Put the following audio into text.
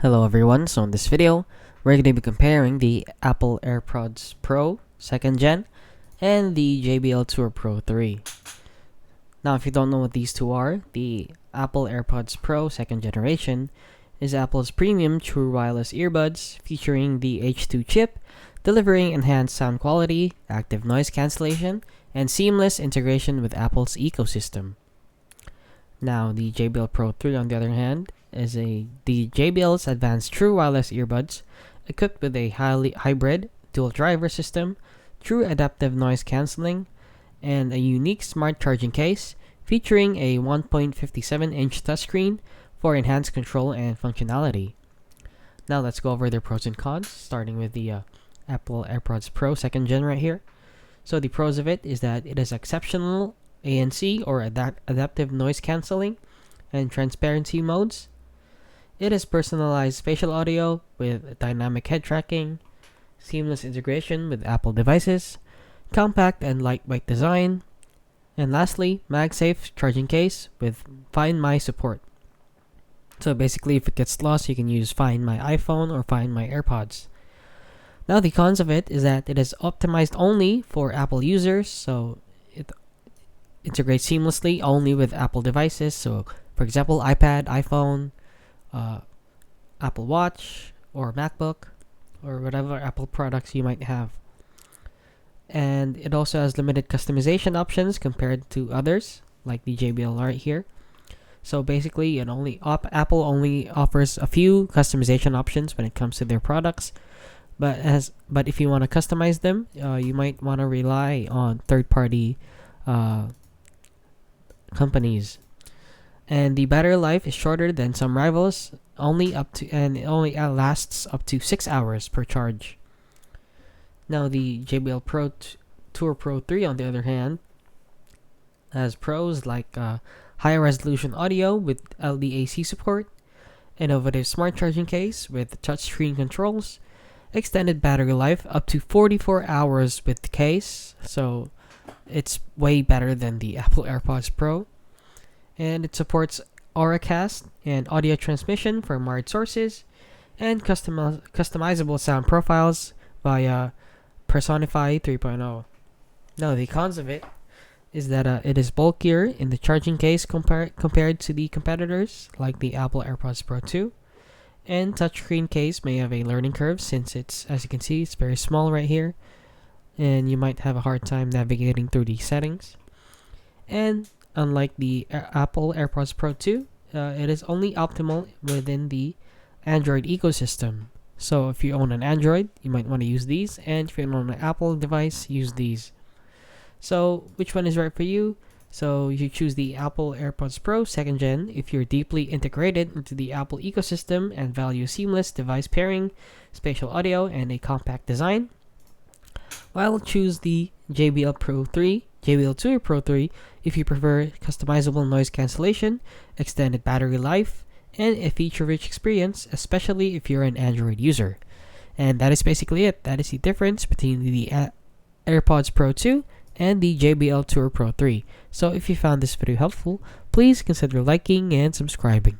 Hello everyone, so in this video, we're going to be comparing the Apple AirPods Pro 2nd Gen and the JBL Tour Pro 3. Now if you don't know what these two are, the Apple AirPods Pro 2nd Generation is Apple's premium true wireless earbuds featuring the H2 chip, delivering enhanced sound quality, active noise cancellation, and seamless integration with Apple's ecosystem. Now the JBL Pro 3 on the other hand is the JBL's advanced true wireless earbuds equipped with a highly hybrid dual driver system, true adaptive noise cancelling, and a unique smart charging case featuring a 1.57-inch touchscreen for enhanced control and functionality. Now let's go over their pros and cons, starting with the Apple AirPods Pro 2nd Gen right here. So the pros of it is that it has exceptional ANC or adaptive noise cancelling and transparency modes. It has personalized spatial audio with dynamic head tracking, seamless integration with Apple devices, compact and lightweight design, and lastly, MagSafe charging case with Find My support. So basically, if it gets lost, you can use Find My iPhone or Find My AirPods. Now the cons of it is that it is optimized only for Apple users, so it integrates seamlessly only with Apple devices. So for example, iPad, iPhone, Apple Watch, or MacBook, or whatever Apple products you might have. And it also has limited customization options compared to others, like the JBL right here. So basically, Apple only offers a few customization options when it comes to their products. But if you want to customize them, you might want to rely on third-party companies. And the battery life is shorter than some rivals, it only lasts up to 6 hours per charge. Now the JBL Tour Pro 3 on the other hand has pros like high resolution audio with LDAC support, innovative smart charging case with touchscreen controls, extended battery life up to 44 hours with the case, so it's way better than the Apple AirPods Pro. And it supports Auracast and audio transmission from wired sources, and customizable sound profiles via Personify 3.0. Now the cons of it is that it is bulkier in the charging case compared to the competitors like the Apple AirPods Pro 2, and touchscreen case may have a learning curve since as you can see, it's very small right here, and you might have a hard time navigating through the settings. And unlike the Apple AirPods Pro 2, it is only optimal within the Android ecosystem. So if you own an Android, you might want to use these, and if you own an Apple device, use these. So which one is right for you? So you choose the Apple AirPods Pro 2nd Gen if you're deeply integrated into the Apple ecosystem and value seamless device pairing, spatial audio, and a compact design. While choose the JBL Tour Pro 3 if you prefer customizable noise cancellation, extended battery life, and a feature-rich experience, especially if you're an Android user. And that is basically it. That is the difference between the AirPods Pro 2 and the JBL Tour Pro 3. So if you found this video helpful, please consider liking and subscribing.